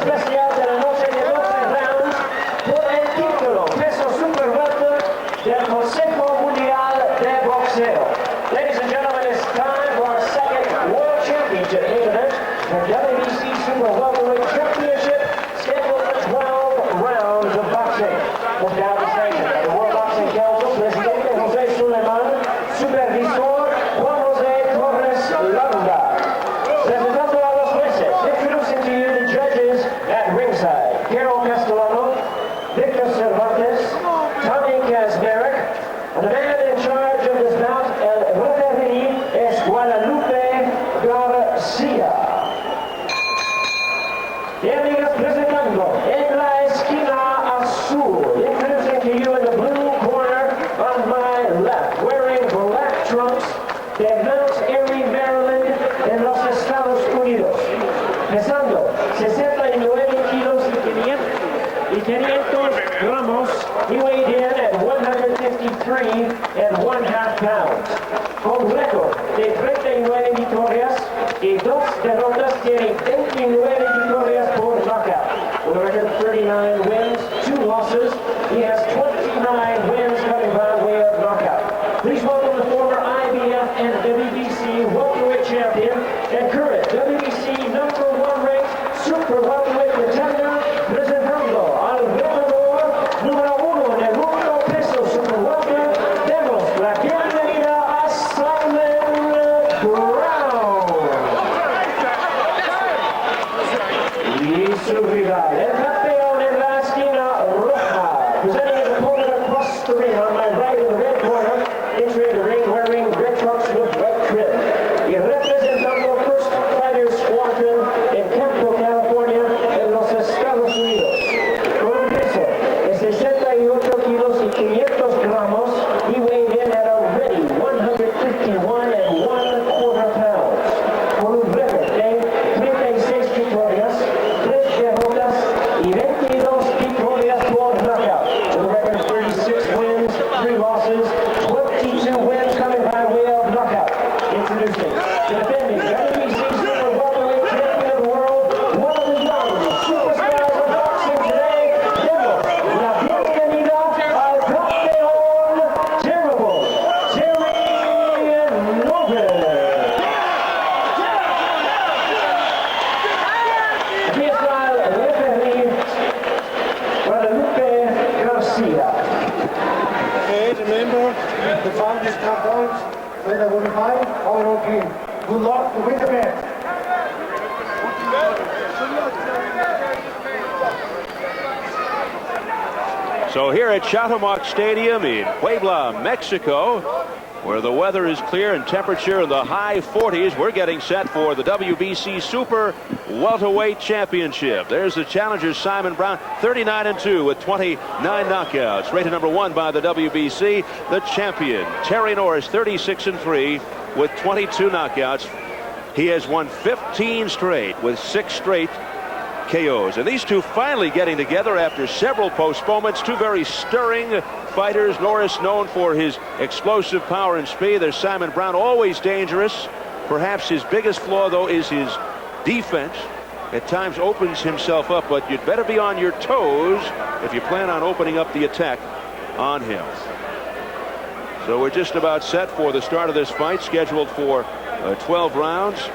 especial de la noche de 12 rounds por el título peso super welter del Consejo Mundial de Boxeo. Ladies and gentlemen, it's time for our second World Championship main event, the WBC Super Welterweight Championship, scheduled for 12 rounds of boxing. With now the sanction of the World Boxing Council, Presidente José Suleiman, Supervisor Juan José Torres Landa. Presentando a los jueces, introducing to you the judges at ringside: Carol Castellano, Victor Cervantes, Tommy Kazmarek, and the man in charge of this bout, el referee, es Guadalupe Garcia. Y amigos, presentando en la esquina azul, introducing to you in the blue corner on my left, wearing black trunks, de Mount Airy, Maryland, en los Estados Unidos, pesando 69 kilos y 500 gramos, he weighed in at 153 and 1/2 pounds. Con récord de 39 victorias y 2 derrotas, tiene 29 victorias por knockout. With a record of 39 wins, 2 losses, he has 29 wins coming by way of knockout. Please welcome the former IBF and WBC welterweight champion and current WBC #1 ranked super welterweight contender, presentando al retador número 1 del mundo peso super welter. Demos la bienvenida a Simon Brown. Y su rival, el campeón en la esquina roja, presenting his opponent across the ring on my right in the red corner, entering the ring wearing red trunks with white trim. Y representando First Fighter Squadron en Campo, California, en los Estados Unidos. Con un peso de 68 kilos y 500 gramos, he weighed in at a ready 151 and 1/4 pounds. Con un récord de 36 victorias, 3 derrotas y 22 victorias por knockout. With a record of 36 wins, 3 losses, 22 wins coming by way of knockout. Introducing the defending WBC Super Welterweight Champion of the world, one of the young superstars of boxing today, demos la bienvenida al campeón terrible, Terry Norris. Aquí está el referee Guadalupe Garcia. Okay, remember, the founders compounds, when I will fight our own team. Good luck to win the match. So here at Chateaumoc Stadium in Puebla, Mexico, where the weather is clear and temperature in the high 40s, we're getting set for the WBC Super Welterweight Championship. There's the challenger, Simon Brown, 39-2 with 29 knockouts. Rated #1 by the WBC. The champion, Terry Norris, 36-3 with 22 knockouts. He has won 15 straight with 6 straight KOs. And these two finally getting together after several postponements. Two very stirring fighters. Norris known for his explosive power and speed. There's Simon Brown, always dangerous. Perhaps his biggest flaw, though, is his defense. At times opens himself up, but you'd better be on your toes if you plan on opening up the attack on him. So we're just about set for the start of this fight, scheduled for 12 rounds.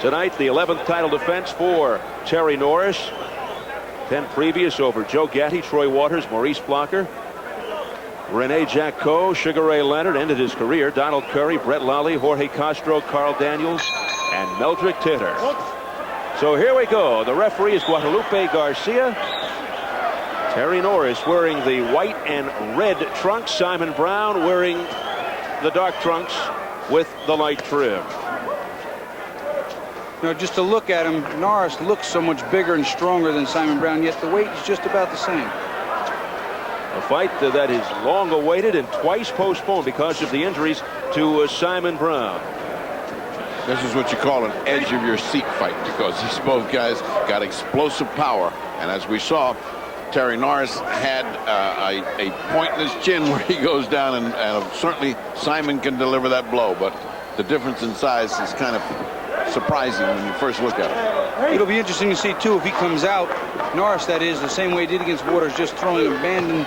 Tonight, the 11th title defense for Terry Norris. 10 previous over Joe Gatti, Troy Waters, Maurice Blocker, Rene Jacquot, Sugar Ray Leonard ended his career. Donald Curry, Brett Lally, Jorge Castro, Carl Daniels, and Meldrick Titter. So here we go. The referee is Guadalupe Garcia. Terry Norris wearing the white and red trunks. Simon Brown wearing the dark trunks with the light trim. You know, just to look at him, Norris looks so much bigger and stronger than Simon Brown, yet the weight is just about the same. A fight that is long awaited and twice postponed because of the injuries to Simon Brown. This is what you call an edge of your seat fight, because these both guys got explosive power. And as we saw, Terry Norris had a point in his chin where he goes down, and certainly Simon can deliver that blow, but the difference in size is kind of surprising when you first look at him. It'll be interesting to see, too, if he comes out, Norris, that is, the same way he did against Waters, just throwing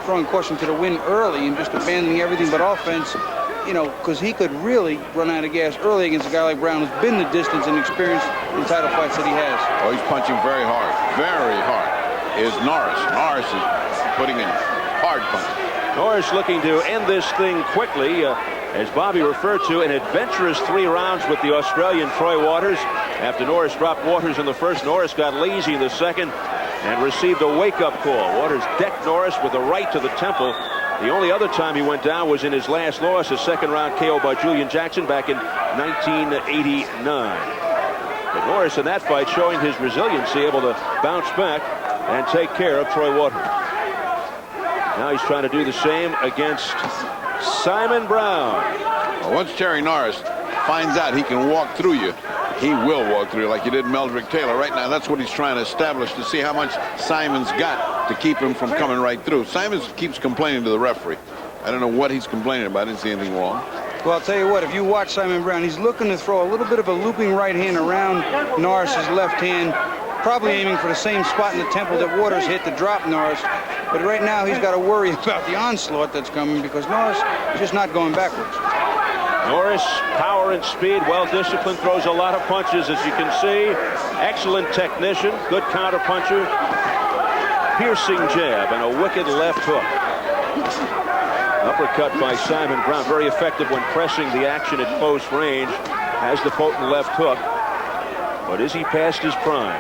throwing caution to the wind early and just abandoning everything but offense, because he could really run out of gas early against a guy like Brown, who's been the distance and experience in title fights that he has. Oh, he's punching very hard, is Norris. Norris is putting in hard punches. Norris looking to end this thing quickly. As Bobby referred to, an adventurous 3 rounds with the Australian Troy Waters. After Norris dropped Waters in the first, Norris got lazy in the second and received a wake-up call. Waters decked Norris with a right to the temple. The only other time he went down was in his last loss, a second-round KO by Julian Jackson back in 1989. But Norris in that fight showing his resiliency, able to bounce back and take care of Troy Waters. Now he's trying to do the same against Simon Brown. Well, once Terry Norris finds out he can walk through you, he will walk through you like he did Meldrick Taylor. Right now, that's what he's trying to establish, to see how much Simon's got to keep him from coming right through. Simon keeps complaining to the referee. I don't know what he's complaining about. I didn't see anything wrong. Well, I'll tell you what, if you watch Simon Brown, he's looking to throw a little bit of a looping right hand around Norris's left hand, probably aiming for the same spot in the temple that Waters hit to drop Norris. But right now, he's got to worry about the onslaught that's coming, because Norris is just not going backwards. Norris, power and speed, well-disciplined, throws a lot of punches, as you can see. Excellent technician, good counter-puncher. Piercing jab and a wicked left hook. Uppercut by Simon Brown, very effective when pressing the action at close range. Has the potent left hook. But is he past his prime?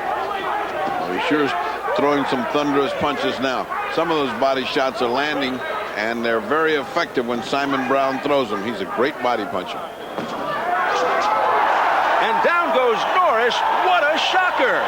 Well, he sure is throwing some thunderous punches now. Some of those body shots are landing, and they're very effective when Simon Brown throws them. He's a great body puncher. And down goes Norris. What a shocker!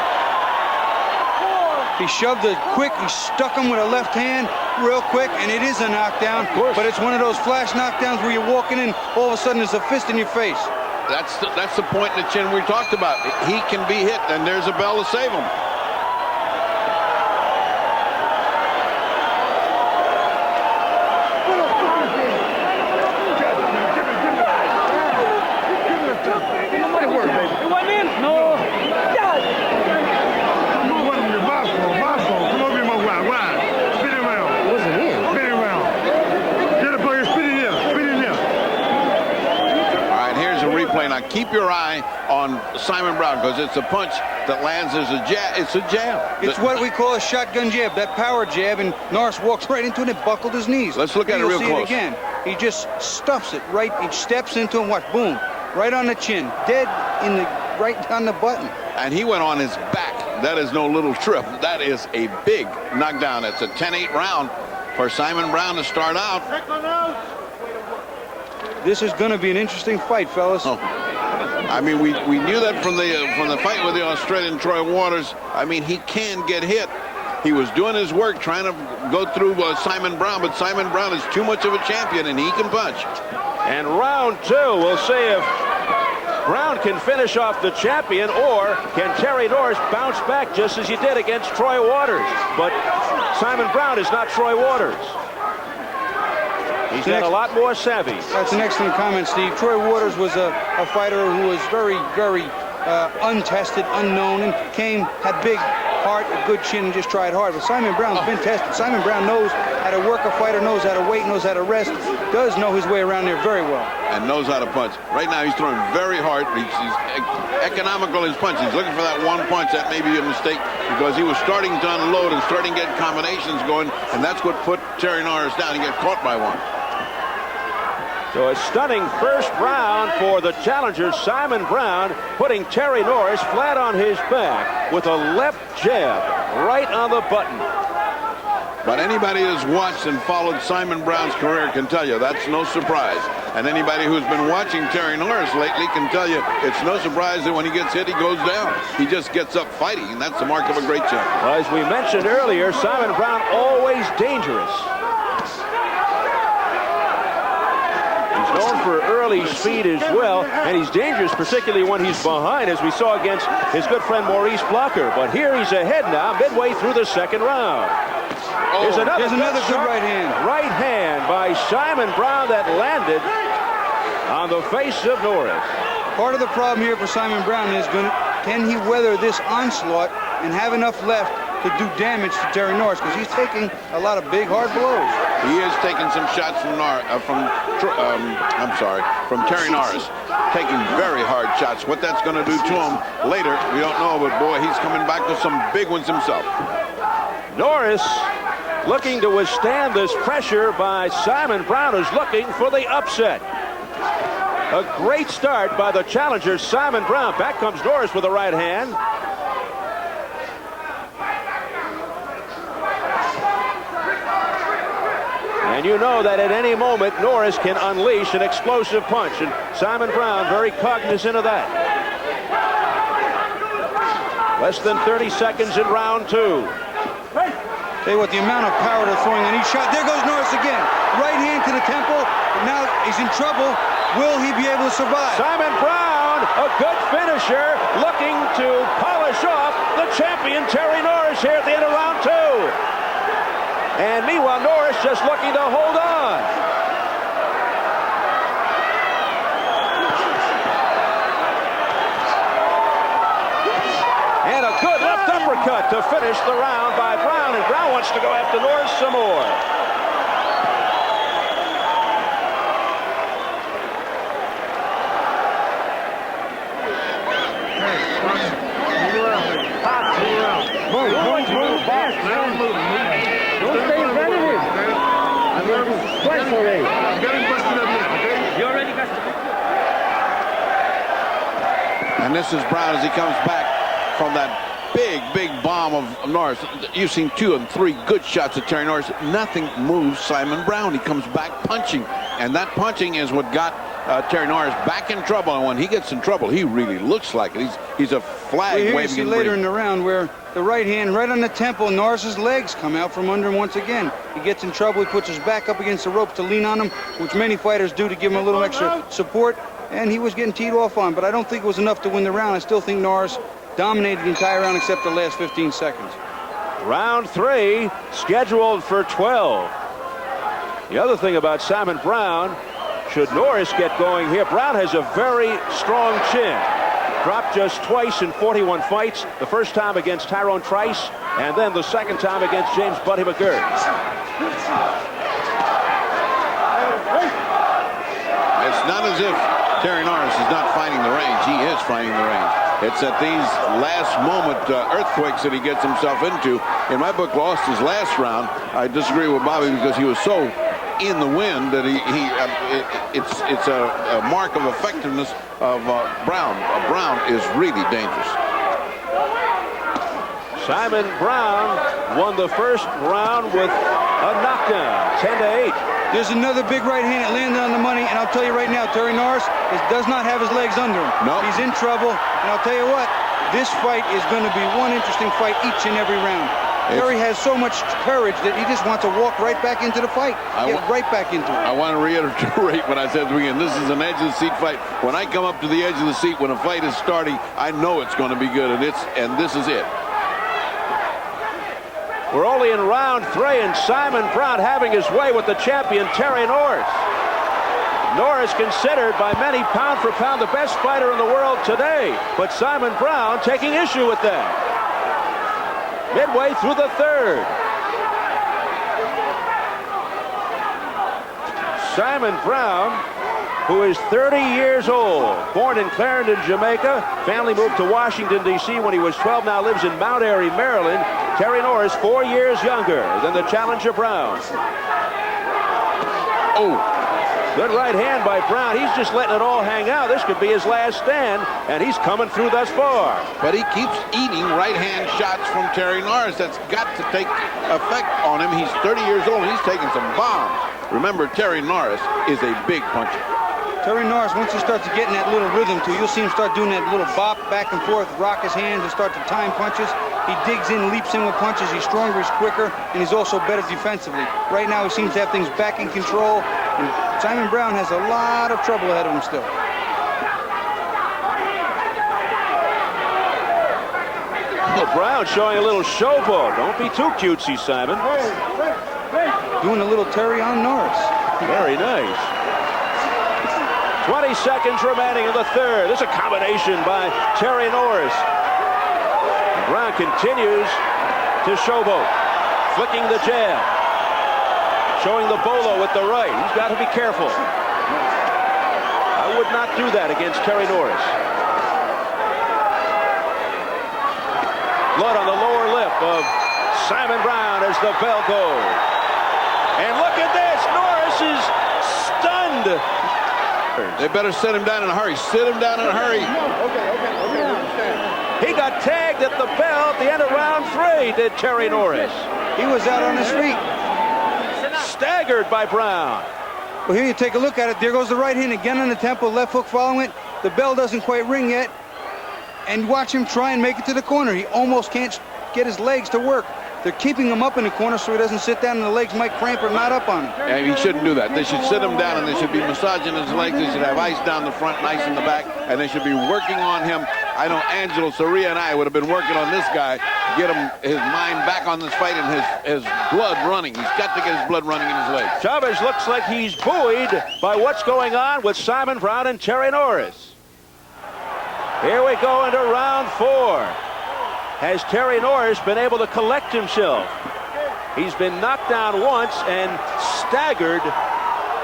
He shoved it quick. He stuck him with a left hand real quick, and it is a knockdown. But it's one of those flash knockdowns where you're walking in, all of a sudden there's a fist in your face. That's the point in the chin we talked about. He can be hit, and there's a bell to save him. Keep your eye on Simon Brown, because it's a punch that lands as a jab. It's a jab. It's what we call a shotgun jab, that power jab, and Norris walks right into it and buckled his knees. Let's look at it real close. You'll see it again. He just stuffs it right. He steps into him. What? Boom! Right on the chin, dead in the right on the button. And he went on his back. That is no little trip. That is a big knockdown. It's a 10-8 round for Simon Brown to start out. This is going to be an interesting fight, fellas. Oh. I mean, we knew that from the fight with the Australian Troy Waters. I mean, he can get hit. He was doing his work trying to go through Simon Brown, but Simon Brown is too much of a champion, and he can punch. And round 2, we'll see if Brown can finish off the champion, or can Terry Norris bounce back just as he did against Troy Waters. But Simon Brown is not Troy Waters. He's got a lot more savvy. That's an excellent comment, Steve. Troy Waters was a fighter who was very, very untested, unknown, and had big heart, a good chin, and just tried hard. But Simon Brown's been tested. Simon Brown knows how to work a fighter, knows how to wait, knows how to rest, does know his way around there very well. And knows how to punch. Right now, he's throwing very hard. He's economical in his punch. He's looking for that one punch. That may be a mistake, because he was starting to unload and starting to get combinations going, and that's what put Terry Norris down. He got caught by one. So a stunning first round for the challenger, Simon Brown, putting Terry Norris flat on his back with a left jab right on the button. But anybody who's watched and followed Simon Brown's career can tell you that's no surprise. And anybody who's been watching Terry Norris lately can tell you it's no surprise that when he gets hit, he goes down. He just gets up fighting, and that's the mark of a great champion. Well, as we mentioned earlier, Simon Brown always dangerous. Known for early speed as well, and he's dangerous particularly when he's behind, as we saw against his good friend Maurice Blocker. But here he's ahead now, midway through the second round. Here's another good right hand. Right hand by Simon Brown that landed on the face of Norris. Part of the problem here for Simon Brown is can he weather this onslaught and have enough left to do damage to Terry Norris, because he's taking a lot of big, hard blows. He is taking some shots from Terry Norris, taking very hard shots. What that's going to do to him later, we don't know, but boy, he's coming back with some big ones himself. Norris looking to withstand this pressure by Simon Brown, who's looking for the upset. A great start by the challenger, Simon Brown. Back comes Norris with the right hand. And you know that at any moment, Norris can unleash an explosive punch. And Simon Brown very cognizant of that. Less than 30 seconds in round 2. Tell you what, the amount of power they're throwing on each shot. There goes Norris again. Right hand to the temple. Now he's in trouble. Will he be able to survive? Simon Brown, a good finisher, looking to polish off the champion Terry Norris here at the end of round 2. And meanwhile, Norris just looking to hold on. And a good left uppercut to finish the round by Brown. And Brown wants to go after Norris some more. Move fast, man. Don't stay in front of him. I'm going to do twice already. You already got the... And this is Brown as he comes back from that big bomb of Norris. You've seen 2 and 3 good shots at Terry Norris. Nothing moves Simon Brown. He comes back punching. And that punching is what got Terry Norris back in trouble. And when he gets in trouble, he really looks like it. He's a flag well, waving. You see later in the round where the right hand right on the temple, Norris's legs come out from under him once again. He gets in trouble. He puts his back up against the ropes to lean on him, which many fighters do to give him a little extra support. And he was getting teed off on, but I don't think it was enough to win the round. I still think Norris dominated the entire round except the last 15 seconds. Round 3 scheduled for 12. The other thing about Simon Brown, should Norris get going here, Brown has a very strong chin. Dropped just twice in 41 fights. The first time against Tyrone Trice, and then the second time against James Buddy McGirt. It's not as if Terry Norris is not finding the range. He is finding the range. It's at these last moment earthquakes that he gets himself into. In my book, lost his last round. I disagree with Bobby because he was so in the wind that it's a mark of effectiveness of Brown. Brown is really dangerous. Simon Brown won the first round with a knockdown, 10-8. There's another big right hand that landed on the money, and I'll tell you right now, Terry Norris does not have his legs under him. No. He's in trouble, and I'll tell you what, this fight is going to be one interesting fight each and every round. Terry has so much courage that he just wants to walk right back into the fight. Get right back into it. I want to reiterate what I said at the beginning. This is an edge-of-the-seat fight. When I come up to the edge of the seat when a fight is starting, I know it's going to be good, and this is it. We're only in round 3, and Simon Brown having his way with the champion Terry Norris. Norris considered by many pound for pound the best fighter in the world today, but Simon Brown taking issue with that. Midway through the 3rd. Simon Brown, who is 30 years old, born in Clarendon, Jamaica. Family moved to Washington, D.C. when he was 12, now lives in Mount Airy, Maryland. Terry Norris, 4 years younger than the challenger Brown. Oh. Good right hand by Brown. He's just letting it all hang out. This could be his last stand, and he's coming through thus far. But he keeps eating right-hand shots from Terry Norris. That's got to take effect on him. He's 30 years old, and he's taking some bombs. Remember, Terry Norris is a big puncher. Terry Norris, once he starts to get in that little rhythm too, you'll see him start doing that little bop back and forth, rock his hands and start to time punches. He digs in, leaps in with punches. He's stronger, he's quicker, and he's also better defensively. Right now he seems to have things back in control, and Simon Brown has a lot of trouble ahead of him still. Well, Brown showing a little showboat. Don't be too cutesy, Simon. Doing a little Terry on Norris. Very nice. 20 seconds remaining in the third. There's a combination by Terry Norris. Brown continues to showboat, flicking the jab, showing the bolo with the right. He's got to be careful. I would not do that against Terry Norris. Blood on the lower lip of Simon Brown as the bell goes. And look at this, Norris is stunned. They better sit him down in a hurry. Sit him down in a hurry. He got tagged at the bell at the end of round 3, did Terry Norris. He was out on his feet. Staggered by Brown. Well, here you take a look at it. There goes the right hand again on the temple, left hook following it. The bell doesn't quite ring yet. And watch him try and make it to the corner. He almost can't get his legs to work. They're keeping him up in the corner so he doesn't sit down and the legs might cramp or knot up on him. And he shouldn't do that. They should sit him down and they should be massaging his legs. They should have ice down the front and ice in the back. And they should be working on him. I know Angelo Soria and I would have been working on this guy to get him his mind back on this fight and his blood running. He's got to get his blood running in his legs. Chavez looks like he's buoyed by what's going on with Simon Brown and Terry Norris. Here we go into round 4. Has Terry Norris been able to collect himself? He's been knocked down once and staggered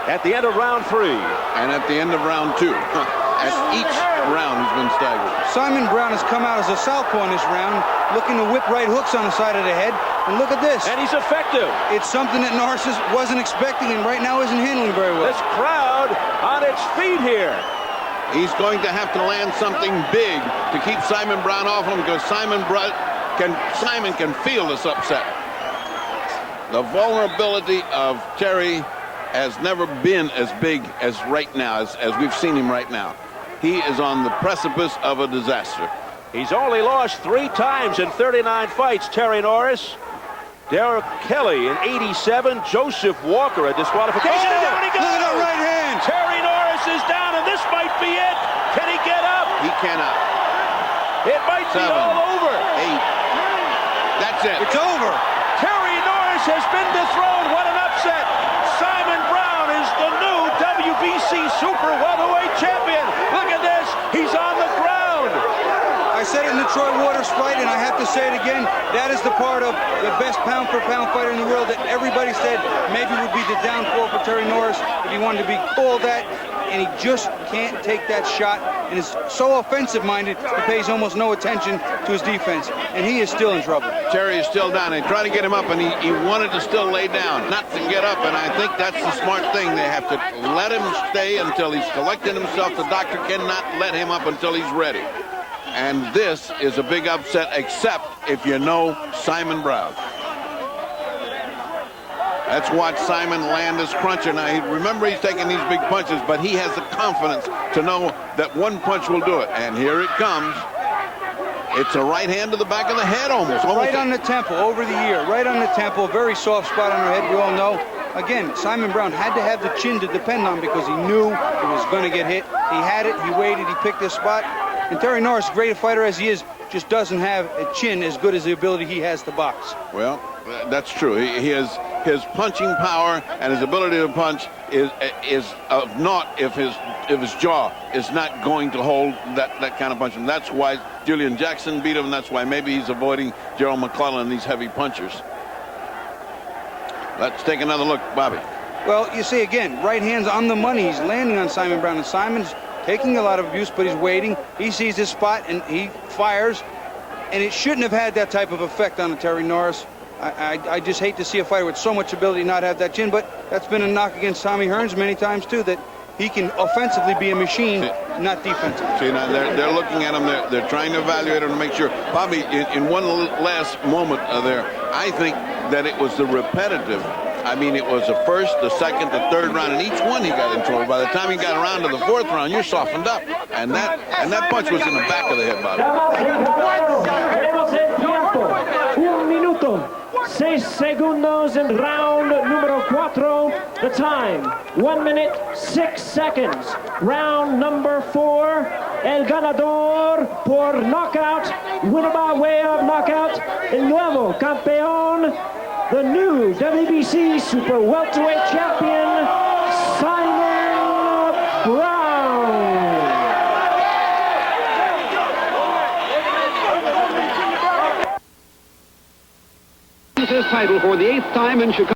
at the end of round 3. And at the end of round 2. At each round he's been staggered. Simon Brown has come out as a southpaw in this round, looking to whip right hooks on the side of the head. And look at this. And he's effective. It's something that Norris wasn't expecting and right now isn't handling very well. This crowd on its feet here. He's going to have to land something big to keep Simon Brown off him because Simon can feel this upset. The vulnerability of Terry has never been as big as right now, as we've seen him right now. He is on the precipice of a disaster. He's only lost 3 times in 39 fights, Terry Norris. Derek Kelly in 87, Joseph Walker, a disqualification. And down he goes. Look at that right hand. Terry Norris is down, and this might be it. Can he get up? He cannot. It might 7, be all over. 8. That's it. It's over. Terry Norris has been dethroned. What an upset. Simon Brown is the new WBC Super Welterweight Champion. Look at this. He's on the ground. I said it in the Troy Waters fight, and I have to say it again. That is the part of the best pound-for-pound fighter in the world that everybody said maybe would be the downfall for Terry Norris if he wanted to be called that, and he just can't take that shot and is so offensive-minded he pays almost no attention to his defense, and he is still in trouble. Terry is still down. They try to get him up, and he wanted to still lay down, not to get up, and I think that's the smart thing. They have to let him stay until he's collected himself. The doctor cannot let him up until he's ready. And this is a big upset, except if you know Simon Brown. Let's watch Simon land his cruncher. Now, remember he's taking these big punches, but he has the confidence to know that one punch will do it. And here it comes. It's a right hand to the back of the head almost. Right on the temple, over the ear, right on the temple. Very soft spot on her head, we all know. Again, Simon Brown had to have the chin to depend on because he knew he was going to get hit. He had it, he waited, he picked his spot. And Terry Norris, great a fighter as he is, just doesn't have a chin as good as the ability he has to box. Well, that's true. He has his punching power and his ability to punch is of naught if his jaw is not going to hold that kind of punch. And that's why Julian Jackson beat him. And that's why maybe he's avoiding Gerald McClellan, these heavy punchers. Let's take another look, Bobby. Well, you see, again, right hand's on the money. He's landing on Simon Brown, and Simon's taking a lot of abuse, but he's waiting. He sees his spot, and he fires. And it shouldn't have had that type of effect on Terry Norris. I just hate to see a fighter with so much ability not have that chin, but that's been a knock against Tommy Hearns many times, too, that he can offensively be a machine, not defensively. See, now they're looking at him. They're trying to evaluate him to make sure. Bobby, in one last moment there, I think that it was the repetitive. I mean, it was the first, the second, the third round, and each one he got in trouble. By the time he got around to the 4th round, you're softened up. And that punch was in the back of the head, Bobby. Tenemos el tiempo. 1 minuto, 6 segundos en round número 4. The time, 1 minute, 6 seconds. Round number 4. El ganador por knockout, winner by way of knockout, el nuevo campeón, the new WBC Super Welterweight Champion, Simon Brown. defends his title for the 8th time in Chicago.